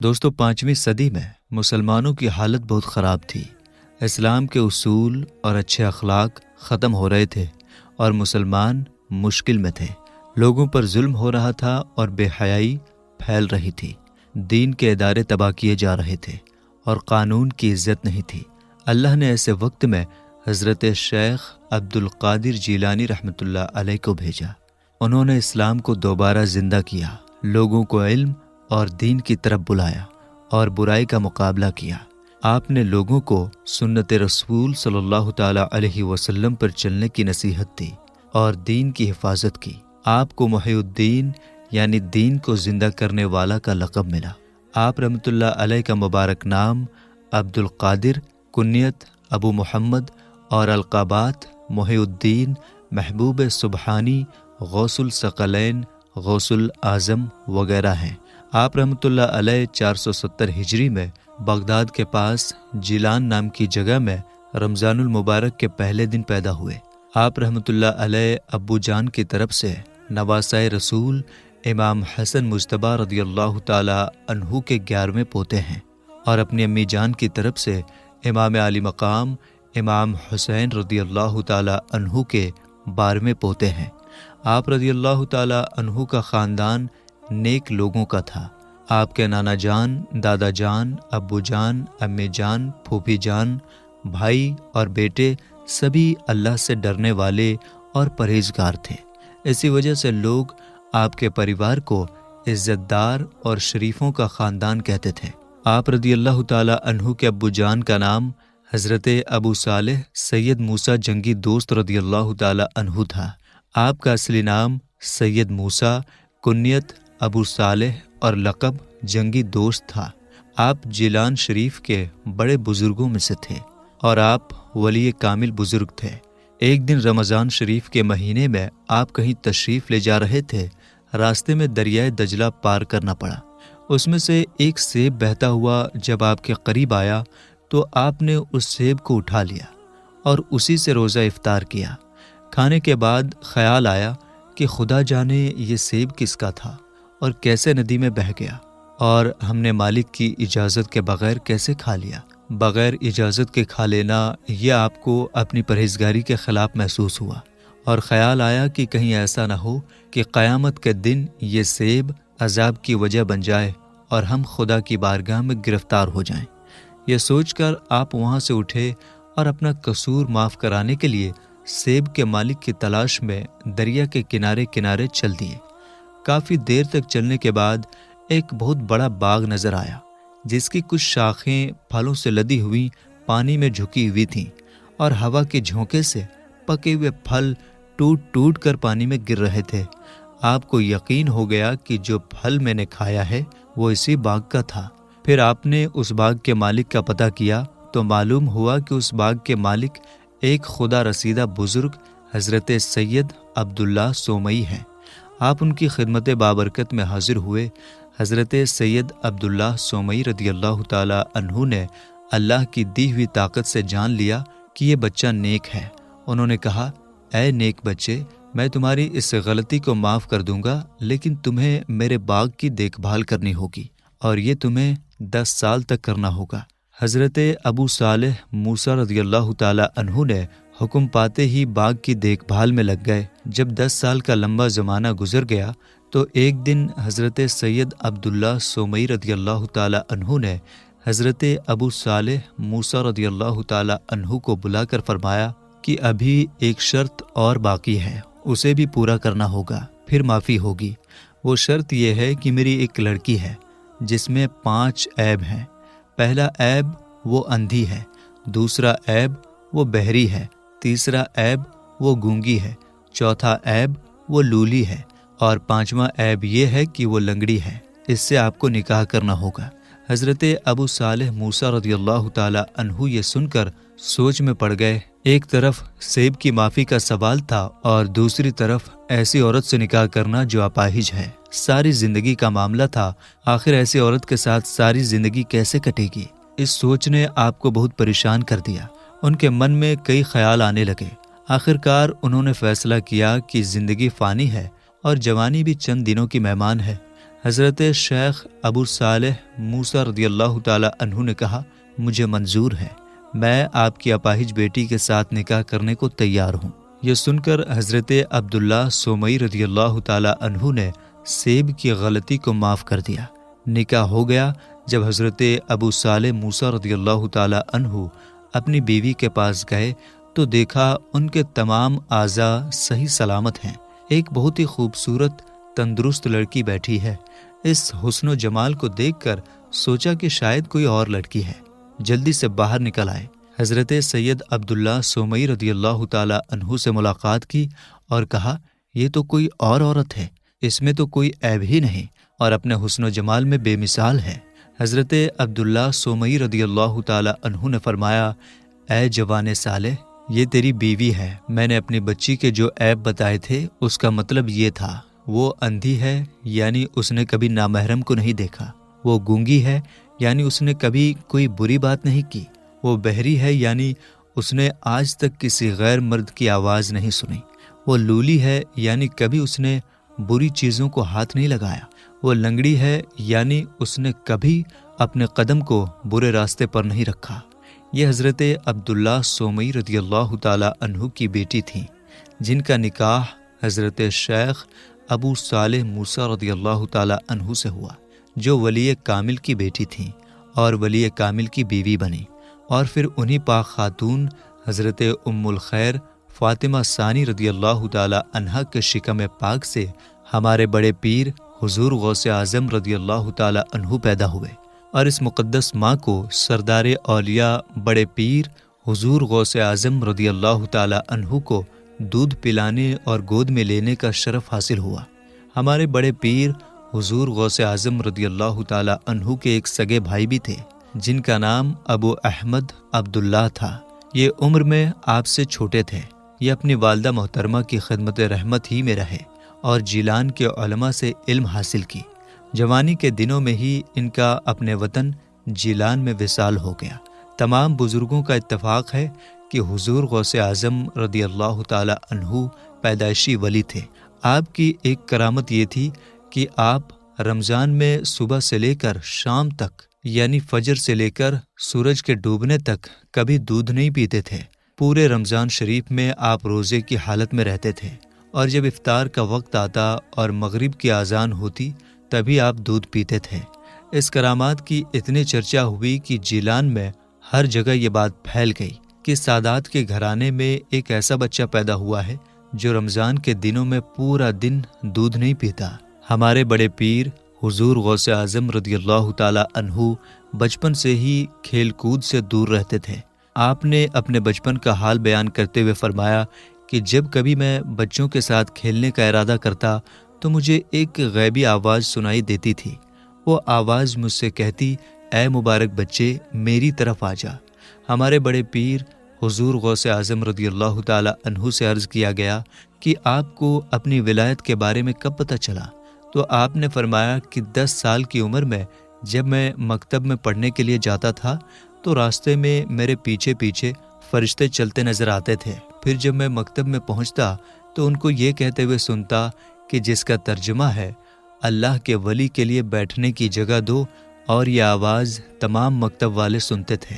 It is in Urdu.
دوستو 5ویں صدی میں مسلمانوں کی حالت بہت خراب تھی۔ اسلام کے اصول اور اچھے اخلاق ختم ہو رہے تھے اور مسلمان مشکل میں تھے۔ لوگوں پر ظلم ہو رہا تھا اور بے حیائی پھیل رہی تھی۔ دین کے ادارے تباہ کیے جا رہے تھے اور قانون کی عزت نہیں تھی۔ اللہ نے ایسے وقت میں حضرت شیخ عبد القادر جیلانی رحمۃ اللہ علیہ کو بھیجا۔ انہوں نے اسلام کو دوبارہ زندہ کیا، لوگوں کو علم اور دین کی طرف بلایا اور برائی کا مقابلہ کیا۔ آپ نے لوگوں کو سنت رسول صلی اللہ تعالی علیہ وسلم پر چلنے کی نصیحت دی اور دین کی حفاظت کی۔ آپ کو محی الدین یعنی دین کو زندہ کرنے والا کا لقب ملا۔ آپ رحمۃ اللہ علیہ کا مبارک نام عبد القادر، کنیت ابو محمد اور القابات محی الدین، محبوب سبحانی، غوث الثقلین، غوث الاعظم وغیرہ ہیں۔ آپ رحمۃ اللہ علیہ 470 ہجری میں بغداد کے پاس جیلان نام کی جگہ میں رمضان المبارک کے پہلے دن پیدا ہوئے۔ آپ رحمۃ اللہ علیہ ابو جان کی طرف سے نواسۂ رسول امام حسن مجتبیٰ رضی اللہ تعالی عنہ کے 11ویں پوتے ہیں، اور اپنی امی جان کی طرف سے امام علی مقام امام حسین رضی اللہ تعالی عنہ کے 12ویں پوتے ہیں۔ آپ رضی اللہ تعالی عنہ کا خاندان نیک لوگوں کا تھا۔ آپ کے نانا جان، دادا جان، ابو جان، امی جان، پھوپھی جان، بھائی اور بیٹے سبھی اللہ سے ڈرنے والے اور پرہیزگار تھے۔ اسی وجہ سے لوگ آپ کے پریوار کو عزت دار اور شریفوں کا خاندان کہتے تھے۔ آپ رضی اللہ تعالی عنہ کے ابو جان کا نام حضرت ابو صالح سید موسیٰ جنگی دوست رضی اللہ تعالی عنہ تھا۔ آپ کا اصلی نام سید موسیٰ، کنیت ابو صالح اور لقب جنگی دوست تھا۔ آپ جیلان شریف کے بڑے بزرگوں میں سے تھے اور آپ ولی کامل بزرگ تھے۔ ایک دن رمضان شریف کے مہینے میں آپ کہیں تشریف لے جا رہے تھے۔ راستے میں دریائے دجلہ پار کرنا پڑا۔ اس میں سے ایک سیب بہتا ہوا جب آپ کے قریب آیا تو آپ نے اس سیب کو اٹھا لیا اور اسی سے روزہ افطار کیا۔ کھانے کے بعد خیال آیا کہ خدا جانے یہ سیب کس کا تھا اور کیسے ندی میں بہہ گیا، اور ہم نے مالک کی اجازت کے بغیر کیسے کھا لیا۔ بغیر اجازت کے کھا لینا یہ آپ کو اپنی پرہیزگاری کے خلاف محسوس ہوا، اور خیال آیا کہ کہیں ایسا نہ ہو کہ قیامت کے دن یہ سیب عذاب کی وجہ بن جائے اور ہم خدا کی بارگاہ میں گرفتار ہو جائیں۔ یہ سوچ کر آپ وہاں سے اٹھے اور اپنا قصور معاف کرانے کے لیے سیب کے مالک کی تلاش میں دریا کے کنارے کنارے چل دیے۔ کافی دیر تک چلنے کے بعد ایک بہت بڑا باغ نظر آیا، جس کی کچھ شاخیں پھلوں سے لدی ہوئی پانی میں جھکی ہوئی تھیں، اور ہوا کے جھونکے سے پکے ہوئے پھل ٹوٹ ٹوٹ کر پانی میں گر رہے تھے۔ آپ کو یقین ہو گیا کہ جو پھل میں نے کھایا ہے وہ اسی باغ کا تھا۔ پھر آپ نے اس باغ کے مالک کا پتہ کیا تو معلوم ہوا کہ اس باغ کے مالک ایک خدا رسیدہ بزرگ حضرت سید عبداللہ سومئی ہیں۔ آپ ان کی خدمت بابرکت میں حاضر ہوئے۔ حضرت سید عبداللہ سومئی رضی اللہ تعالی عنہ نے اللہ کی دی ہوئی طاقت سے جان لیا کہ یہ بچہ نیک ہے۔ انہوں نے کہا، اے نیک بچے، میں تمہاری اس غلطی کو معاف کر دوں گا، لیکن تمہیں میرے باغ کی دیکھ بھال کرنی ہوگی، اور یہ تمہیں 10 سال تک کرنا ہوگا۔ حضرت ابو صالح موسیٰ رضی اللہ تعالی عنہ نے حکم پاتے ہی باغ کی دیکھ بھال میں لگ گئے۔ جب 10 سال کا لمبا زمانہ گزر گیا تو ایک دن حضرت سید عبداللہ سومئی رضی اللہ تعالی عنہ نے حضرت ابو صالح موسیٰ رضی اللہ تعالی عنہ کو بلا کر فرمایا کہ ابھی ایک شرط اور باقی ہے، اسے بھی پورا کرنا ہوگا، پھر معافی ہوگی۔ وہ شرط یہ ہے کہ میری ایک لڑکی ہے جس میں 5 عیب ہیں۔ پہلا عیب وہ اندھی ہے، دوسرا عیب وہ بہری ہے، تیسرا عیب وہ گونگی ہے، چوتھا عیب وہ لولی ہے، اور 5واں عیب یہ ہے کہ وہ لنگڑی ہے۔ اس سے آپ کو نکاح کرنا ہوگا۔ حضرت ابو صالح موسیٰ رضی اللہ تعالی عنہ یہ سن کر سوچ میں پڑ گئے۔ ایک طرف سیب کی معافی کا سوال تھا اور دوسری طرف ایسی عورت سے نکاح کرنا جو اپاہج ہے۔ ساری زندگی کا معاملہ تھا، آخر ایسی عورت کے ساتھ ساری زندگی کیسے کٹے گی؟ اس سوچ نے آپ کو بہت پریشان کر دیا۔ ان کے من میں کئی خیال آنے لگے۔ آخرکار انہوں نے فیصلہ کیا کہ زندگی فانی ہے اور جوانی بھی چند دنوں کی مہمان ہے۔ حضرت شیخ ابو صالح موسیٰ رضی اللہ تعالیٰ عنہ نے کہا، مجھے منظور ہے، میں آپ کی اپاہج بیٹی کے ساتھ نکاح کرنے کو تیار ہوں۔ یہ سن کر حضرت عبداللہ سومئی رضی اللہ تعالیٰ عنہ نے سیب کی غلطی کو معاف کر دیا۔ نکاح ہو گیا۔ جب حضرت ابو صالح موسیٰ رضی اللہ تعالیٰ عنہ اپنی بیوی کے پاس گئے تو دیکھا ان کے تمام اعضاء صحیح سلامت ہیں۔ ایک بہت ہی خوبصورت تندرست لڑکی بیٹھی ہے۔ اس حسن و جمال کو دیکھ کر سوچا کہ شاید کوئی اور لڑکی ہے، جلدی سے باہر نکل آئے۔ حضرت سید عبداللہ سومئی رضی اللہ تعالیٰ عنہ سے ملاقات کی اور کہا، یہ تو کوئی اور عورت ہے، اس میں تو کوئی عیب ہی نہیں اور اپنے حسن و جمال میں بے مثال ہے۔ حضرت عبداللہ سومئی رضی اللہ تعالیٰ عنہ نے فرمایا، اے جوان صالح، یہ تیری بیوی ہے۔ میں نے اپنی بچی کے جو عیب بتائے تھے اس کا مطلب یہ تھا، وہ اندھی ہے یعنی اس نے کبھی نامحرم کو نہیں دیکھا، وہ گونگی ہے یعنی اس نے کبھی کوئی بری بات نہیں کی، وہ بہری ہے یعنی اس نے آج تک کسی غیر مرد کی آواز نہیں سنی، وہ لولی ہے یعنی کبھی اس نے بری چیزوں کو ہاتھ نہیں لگایا، وہ لنگڑی ہے یعنی اس نے کبھی اپنے قدم کو برے راستے پر نہیں رکھا۔ یہ حضرت عبداللہ سومئی رضی اللہ تعالیٰ عنہ کی بیٹی تھیں، جن کا نکاح حضرت شیخ ابو صالح موسیٰ رضی اللہ تعالیٰ عنہ سے ہوا، جو ولی کامل کی بیٹی تھیں اور ولی کامل کی بیوی بنی، اور پھر انہی پاک خاتون حضرت ام الخیر فاطمہ ثانی رضی اللہ تعالیٰ عنہ کے شکم پاک سے ہمارے بڑے پیر حضور غوث اعظم رضی اللہ تعالیٰ عنہ پیدا ہوئے، اور اس مقدس ماں کو سردار اولیاء بڑے پیر حضور غوث اعظم رضی اللہ تعالیٰ عنہ کو دودھ پلانے اور گود میں لینے کا شرف حاصل ہوا۔ ہمارے بڑے پیر حضور غوث اعظم رضی اللہ تعالیٰ عنہ کے ایک سگے بھائی بھی تھے، جن کا نام ابو احمد عبداللہ تھا۔ یہ عمر میں آپ سے چھوٹے تھے۔ یہ اپنی والدہ محترمہ کی خدمت رحمت ہی میں رہے اور جیلان کے علماء سے علم حاصل کی۔ جوانی کے دنوں میں ہی ان کا اپنے وطن جیلان میں وصال ہو گیا۔ تمام بزرگوں کا اتفاق ہے کہ حضور غوث اعظم رضی اللہ تعالیٰ عنہ پیدائشی ولی تھے۔ آپ کی ایک کرامت یہ تھی کہ آپ رمضان میں صبح سے لے کر شام تک یعنی فجر سے لے کر سورج کے ڈوبنے تک کبھی دودھ نہیں پیتے تھے۔ پورے رمضان شریف میں آپ روزے کی حالت میں رہتے تھے، اور جب افطار کا وقت آتا اور مغرب کی اذان ہوتی تبھی آپ دودھ پیتے تھے۔ اس کرامات کی اتنی چرچا ہوئی کہ جیلان میں ہر جگہ یہ بات پھیل گئی کہ سادات کے گھرانے میں ایک ایسا بچہ پیدا ہوا ہے جو رمضان کے دنوں میں پورا دن دودھ نہیں پیتا۔ ہمارے بڑے پیر حضور غوث اعظم رضی اللہ تعالیٰ عنہ بچپن سے ہی کھیل کود سے دور رہتے تھے۔ آپ نے اپنے بچپن کا حال بیان کرتے ہوئے فرمایا کہ جب کبھی میں بچوں کے ساتھ کھیلنے کا ارادہ کرتا تو مجھے ایک غیبی آواز سنائی دیتی تھی۔ وہ آواز مجھ سے کہتی، اے مبارک بچے، میری طرف آ جا۔ ہمارے بڑے پیر حضور غوث اعظم رضی اللہ تعالیٰ عنہ سے عرض کیا گیا کہ آپ کو اپنی ولایت کے بارے میں کب پتہ چلا؟ تو آپ نے فرمایا کہ 10 سال کی عمر میں جب میں مکتب میں پڑھنے کے لیے جاتا تھا تو راستے میں میرے پیچھے پیچھے فرشتے چلتے نظر آتے تھے۔ پھر جب میں مکتب میں پہنچتا تو ان کو یہ کہتے ہوئے سنتا کہ جس کا ترجمہ ہے، اللہ کے ولی کے لیے بیٹھنے کی جگہ دو، اور یہ آواز تمام مکتب والے سنتے تھے۔